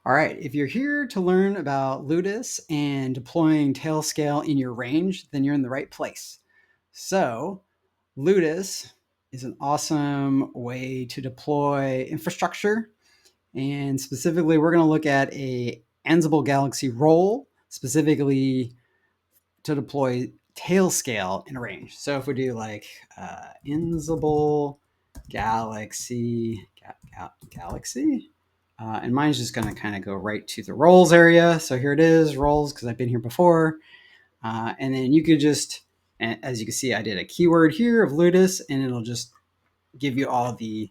All right, if you're here to learn about Ludus and deploying Tailscale in your range, then you're in the right place. So, Ludus is an awesome way to deploy infrastructure, and specifically, we're going to look at a Ansible Galaxy role, specifically to deploy Tailscale in a range. So, if we do like Ansible Galaxy, Galaxy, and mine's just going to kind of go right to the roles area. So here it is, roles, because I've been here before. And then you could just, as you can see, I did a keyword here of Ludus, and it'll just give you all the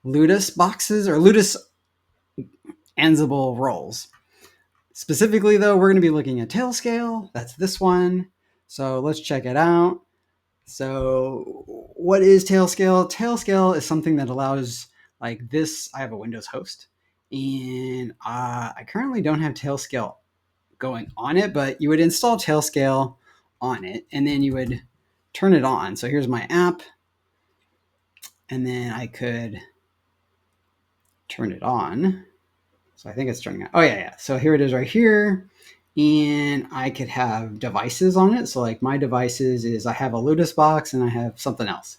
Ludus boxes or Ludus Ansible roles. Specifically, though, we're going to be looking at Tailscale. That's this one. So let's check it out. So what is Tailscale? Tailscale is something that allows like this. I have a Windows host, and I currently don't have Tailscale going on it, but you would install Tailscale on it, and then you would turn it on. So here's my app, and then I could turn it on. So I think it's turning on. Oh, yeah. So here it is right here. And I could have devices on it. So like my devices is I have a Ludus box and I have something else.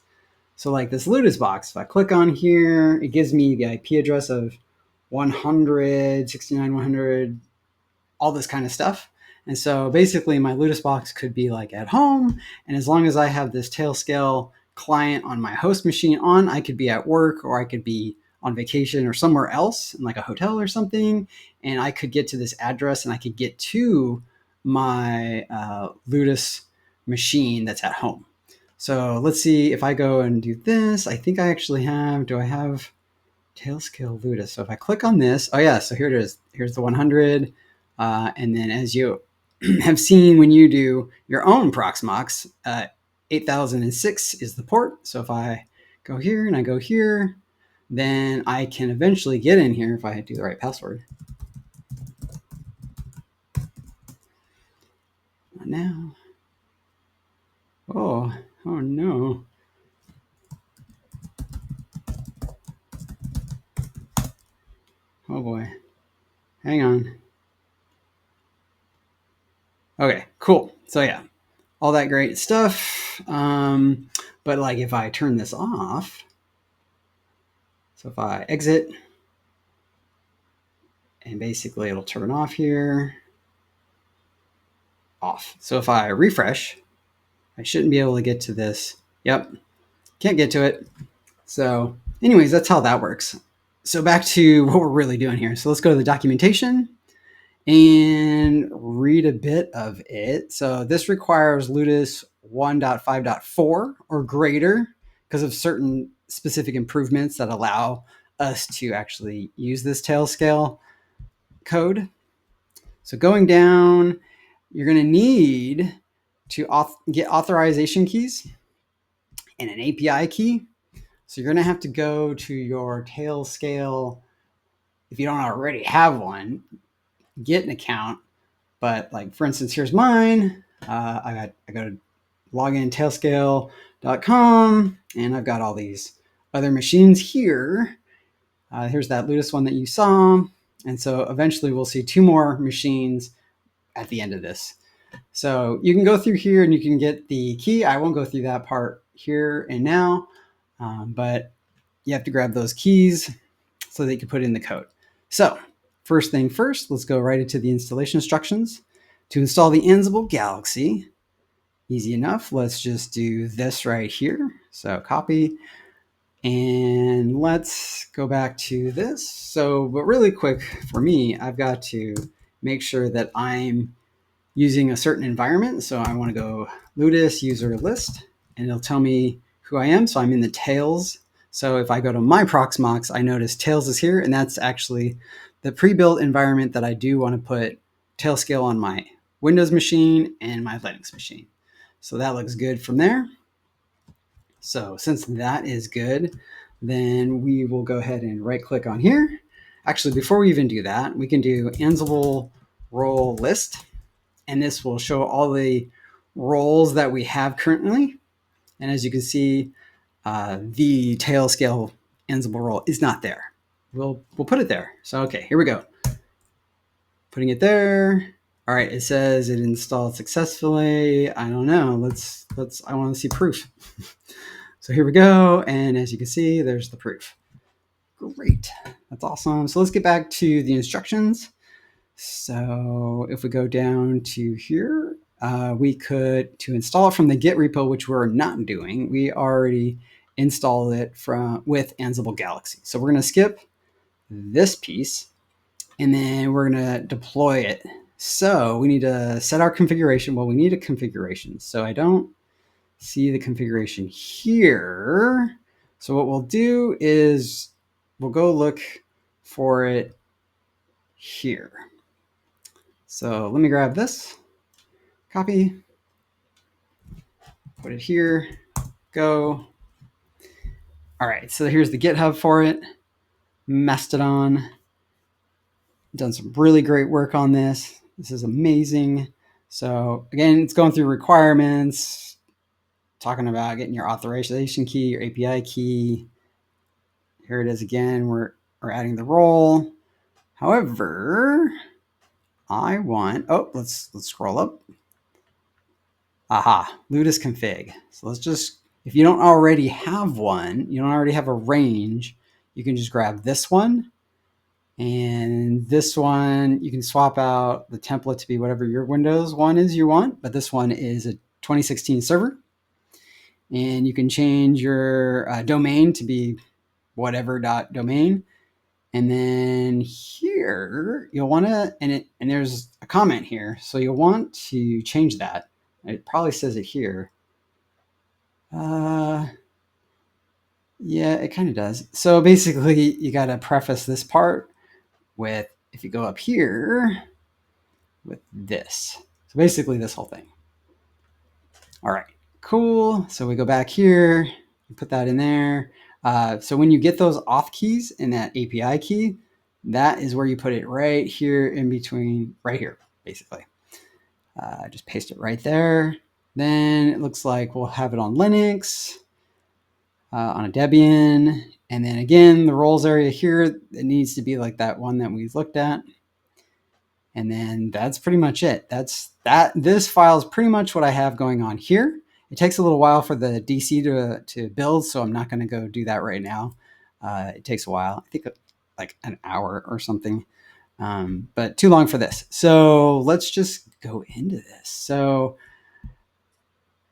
So like this Ludus box, if I click on here, it gives me the IP address of 100, 69, 100, all this kind of stuff. And so basically my Ludus box could be like at home. And as long as I have this Tailscale client on my host machine on, I could be at work or I could be on vacation or somewhere else in like a hotel or something. And I could get to this address and I could get to my Ludus machine that's at home. So let's see if I go and do this. I think I actually have, do I have Tailscale Ludus? So if I click on this, oh yeah, so here it is. Here's the 100. And then as you have seen when you do your own Proxmox, 8006 is the port. So if I go here and I go here, then I can eventually get in here if I do the right password. Not now. Oh no. Oh boy. Hang on. Okay, cool. So yeah, all that great stuff. But like if I turn this off, so if I exit, and basically it'll turn off here, off. So if I refresh, I shouldn't be able to get to this. Yep, can't get to it. So anyways, that's how that works. So back to what we're really doing here. So let's go to the documentation and read a bit of it. So this requires Ludus 1.5.4 or greater because of certain specific improvements that allow us to actually use this Tailscale code. So going down, you're going to need to get authorization keys and an API key. So you're going to have to go to your Tailscale. If you don't already have one, get an account. But like, for instance, here's mine. I go to login tailscale.com and I've got all these other machines here. Here's that Ludus one that you saw. And so eventually we'll see two more machines at the end of this. So you can go through here and you can get the key. I won't go through that part here and now, but you have to grab those keys so that you can put in the code. So first thing first, let's go right into the installation instructions. To install the Ansible Galaxy, easy enough. Let's just do this right here. So copy, and let's go back to this. So, but really quick for me, I've got to make sure that I'm using a certain environment. So I want to go Ludus user list, and it'll tell me who I am. So I'm in the Tails. So if I go to my Proxmox, I notice Tails is here, and that's actually the pre-built environment that I do want to put Tailscale on my Windows machine and my Linux machine. So that looks good from there. So since that is good, then we will go ahead and right click on here. Actually, before we even do that, we can do Ansible role list, and this will show all the roles that we have currently. And as you can see, the Tailscale Ansible role is not there. We'll put it there. So okay, here we go. putting it there. All right, it says it installed successfully. I don't know. I want to see proof. So here we go. And as you can see, there's the proof. Great. That's awesome. So let's get back to the instructions. So if we go down to here, we could, to install it from the Git repo, which we're not doing, we already installed it with Ansible Galaxy. So we're going to skip this piece and then we're going to deploy it. So we need to set our configuration. Well, we need a configuration. So I don't see the configuration here. So what we'll do is we'll go look for it here. So let me grab this, copy, put it here, go. All right, so here's the GitHub for it. Mastodon. Done some really great work on this. This is amazing. So again, it's going through requirements, talking about getting your authorization key, your API key. Here it is again. We're adding the role. However, I want, let's scroll up. Aha, Ludus config. So let's just, if you don't already have one, you don't already have a range, you can just grab this one. And this one, you can swap out the template to be whatever your Windows one is you want. But this one is a 2016 server. And you can change your domain to be whatever.domain. And then here, you'll want to, and there's a comment here. So you'll want to change that. It probably says it here. Yeah, it kind of does. So basically, you got to preface this part with, if you go up here, with this. So basically this whole thing. All right, cool. So we go back here, you put that in there. So when you get those auth keys in that API key, that is where you put it right here in between, right here, basically. Just paste it right there. Then it looks like we'll have it on Linux, on a Debian. And then again, the roles area here, it needs to be like that one that we looked at. And then that's pretty much it. This file is pretty much what I have going on here. It takes a little while for the DC to build, so I'm not going to go do that right now. It takes a while. I think like an hour or something, but too long for this. So let's just go into this. So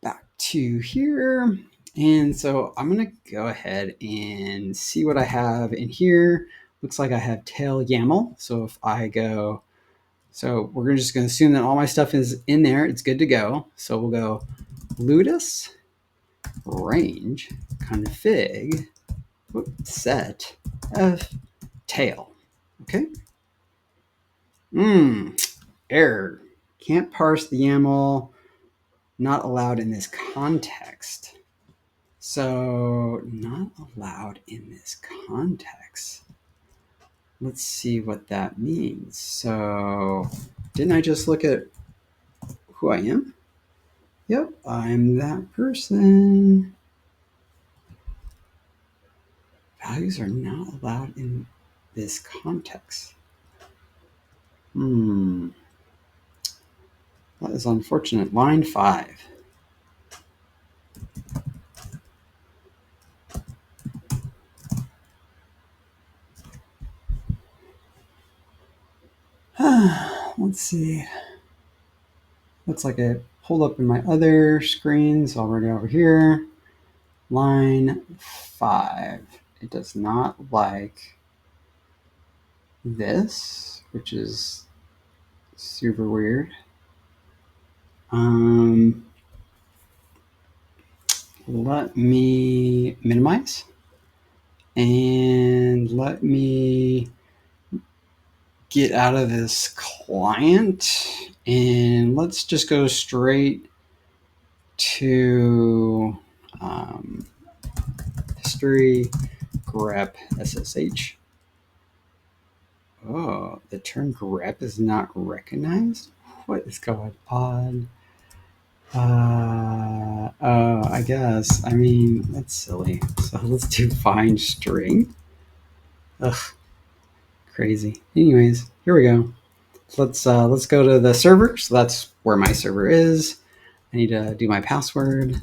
back to here. And so I'm going to go ahead and see what I have in here. Looks like I have tail YAML. So if I go... So we're just going to assume that all my stuff is in there. It's good to go. So we'll go Ludus range config set f tail. Okay. Error. Can't parse the YAML. Not allowed in this context. So not allowed in this context. Let's see what that means. So didn't I just look at who I am? Yep, I'm that person. Values are not allowed in this context. That is unfortunate. Line 5. Let's see. Looks like it pulled up in my other screen, so I'll write it over here. Line 5. It does not like this, which is super weird. Let me minimize and let me get out of this client and let's just go straight to history grep SSH. Oh, the term grep is not recognized? What is going on? I guess. I mean, that's silly. So let's do find string. Ugh. Crazy. Anyways, here we go. let's go to the server. So that's where my server is. I need to do my password.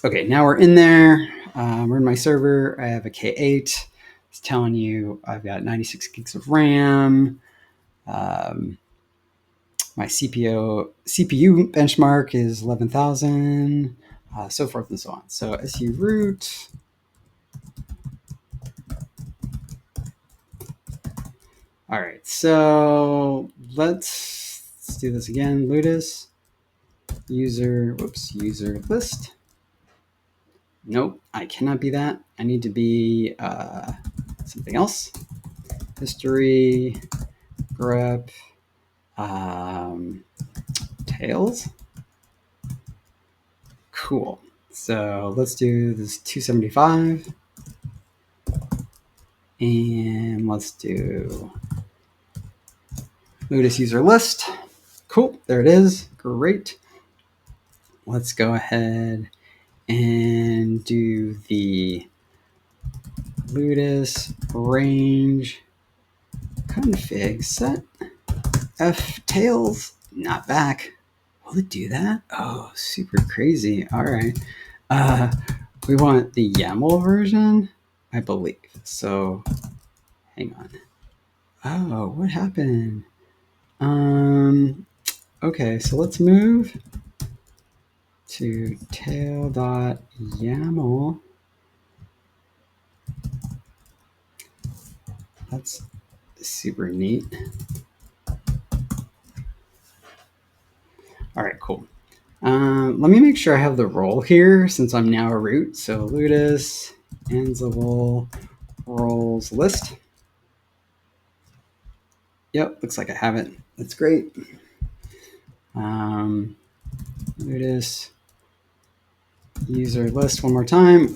Okay, now we're in there. We're in my server. I have a K8. It's telling you I've got 96 gigs of RAM. My CPU benchmark is 11,000, so forth and so on. So su root. All right, so let's do this again. Ludus user list. Nope, I cannot be that. I need to be something else. History, grep, tails. Cool. So let's do this 275. And let's do Ludus user list. Cool, there it is. Great. Let's go ahead and do the Ludus range config set f tails not back. Will it do that? Oh, super crazy. All right. We want the YAML version, I believe. So hang on. Oh, what happened? Okay, so let's move to tail.yaml. That's super neat. All right, cool. Let me make sure I have the role here since I'm now a root. So Ludus Ansible roles list. Yep, looks like I have it. That's great. Ludus user list one more time.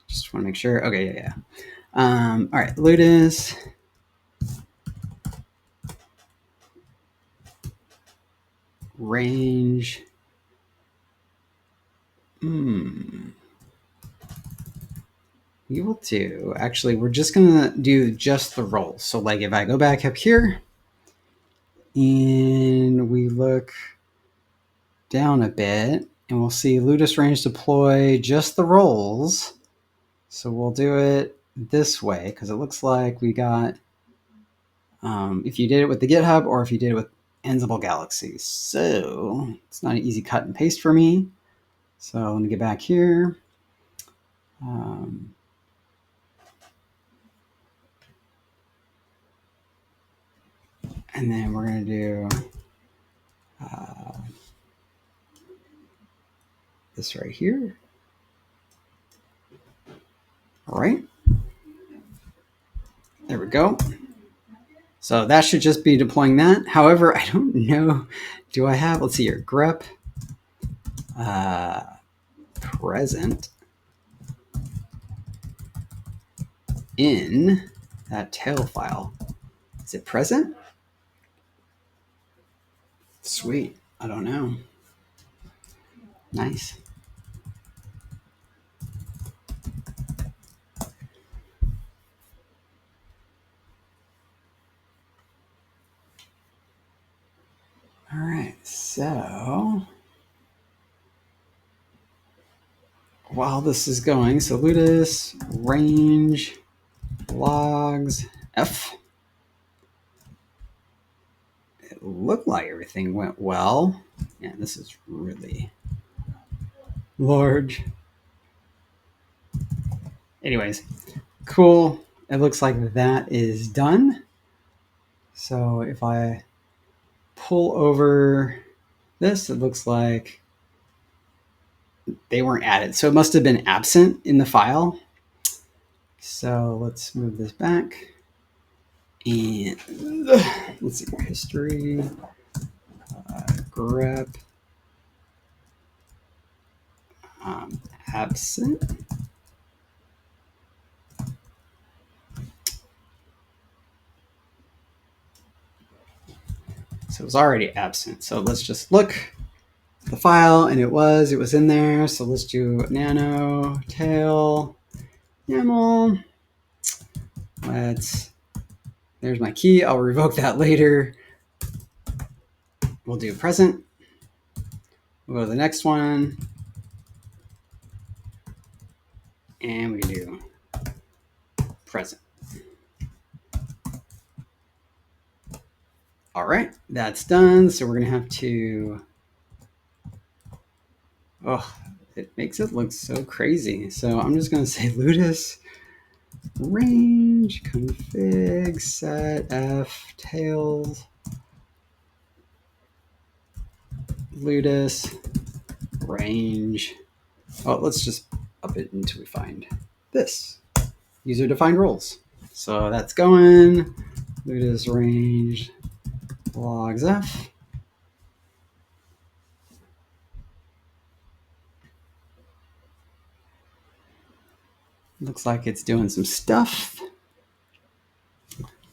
Just want to make sure. Okay, yeah. All right, Ludus range. We will do, actually, we're just going to do just the roles. So like if I go back up here and we look down a bit and we'll see Ludus range deploy just the roles. So we'll do it this way because it looks like we got, if you did it with the GitHub or if you did it with Ansible Galaxy. So it's not an easy cut and paste for me. So let me get back here. And then we're going to do this right here. All right. There we go. So that should just be deploying that. However, I don't know. Do I have, let's see here, grep present in that tail file. Is it present? Sweet. I don't know. Nice. All right. So while this is going, so Ludus range logs f. It looked like everything went well. Yeah, this is really large. Anyways, cool. It looks like that is done. So if I pull over this, it looks like they weren't added. So it must have been absent in the file. So let's move this back. And let's see, history, grep, absent. So it was already absent. So let's just look at the file, and it was in there. So let's do nano tail YAML There's my key. I'll revoke that later. We'll do present. We'll go to the next one. And we do present. All right, that's done. So we're going to have to, it makes it look so crazy. So I'm just going to say Ludus range config set f tails Ludus range. Oh, let's just up it until we find this user defined roles. So that's going Ludus range logs f. Looks like it's doing some stuff.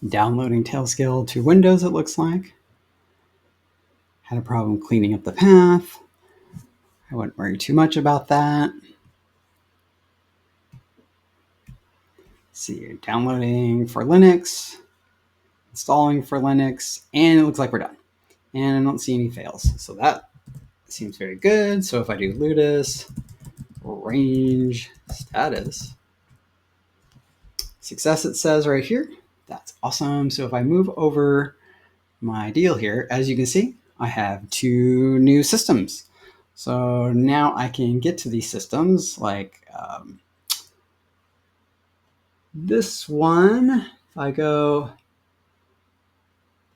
Downloading Tailscale to Windows, it looks like. Had a problem cleaning up the path. I wouldn't worry too much about that. Let's see, downloading for Linux, installing for Linux, and it looks like we're done. And I don't see any fails. So that seems very good. So if I do Ludus range status, success it says right here. That's awesome. So if I move over my deal here, as you can see, I have 2 new systems. So now I can get to these systems like this one. If I go,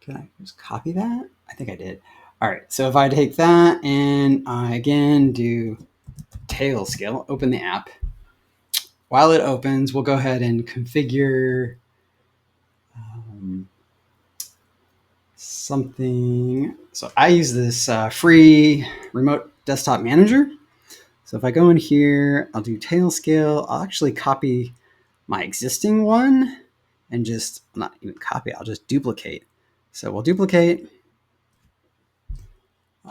can I just copy that? I think I did. All right, so if I take that and I again do Tailscale, open the app. While it opens, we'll go ahead and configure something. So I use this free remote desktop manager. So if I go in here, I'll do Tailscale. I'll actually copy my existing one and just not even copy, I'll just duplicate. So we'll duplicate.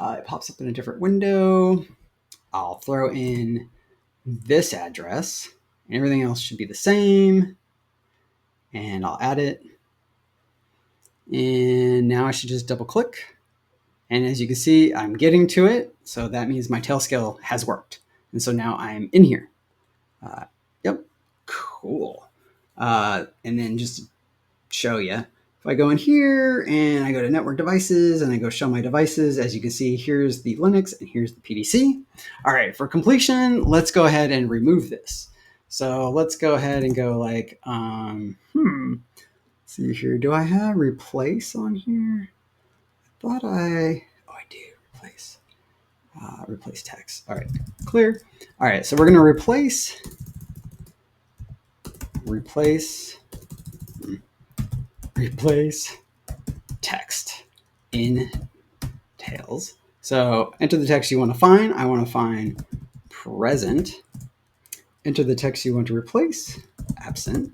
It pops up in a different window. I'll throw in this address and everything else should be the same. And I'll add it. And now I should just double click. And as you can see, I'm getting to it. So that means my Tailscale has worked. And so now I'm in here. Yep, cool. And then just to show you, if I go in here and I go to network devices and I go show my devices, as you can see, here's the Linux and here's the PDC. All right, for completion, let's go ahead and remove this. So let's go ahead and go like, see here, do I have replace on here? I thought I do, replace. Replace text. All right, clear. All right, so we're gonna replace text in Tails. So enter the text you want to find. I want to find present. Enter the text you want to replace, absent.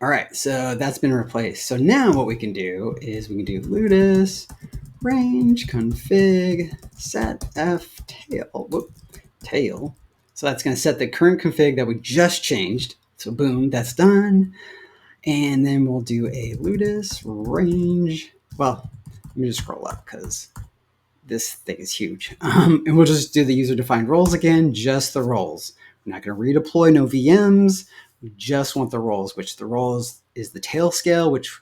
All right, so that's been replaced. So now what we can do is we can do Ludus range config set f tail. So that's going to set the current config that we just changed. So boom, that's done. And then we'll do a Ludus range. Well, let me just scroll up because this thing is huge. And we'll just do the user-defined roles again, just the roles. We're not going to redeploy, no VMs. We just want the roles, which the roles is the Tailscale, which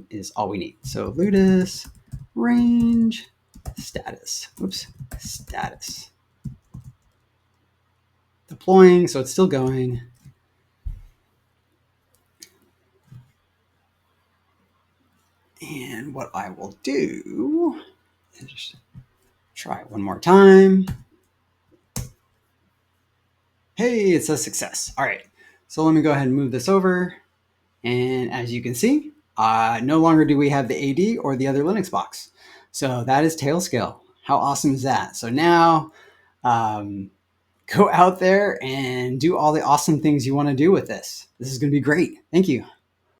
is all we need. So Ludus range status. Status. Deploying, so it's still going. And what I will do is try it one more time. Hey, it's a success. All right, so let me go ahead and move this over. And as you can see, no longer do we have the AD or the other Linux box. So that is Tailscale. How awesome is that? So now go out there and do all the awesome things you want to do with this. This is going to be great. Thank you.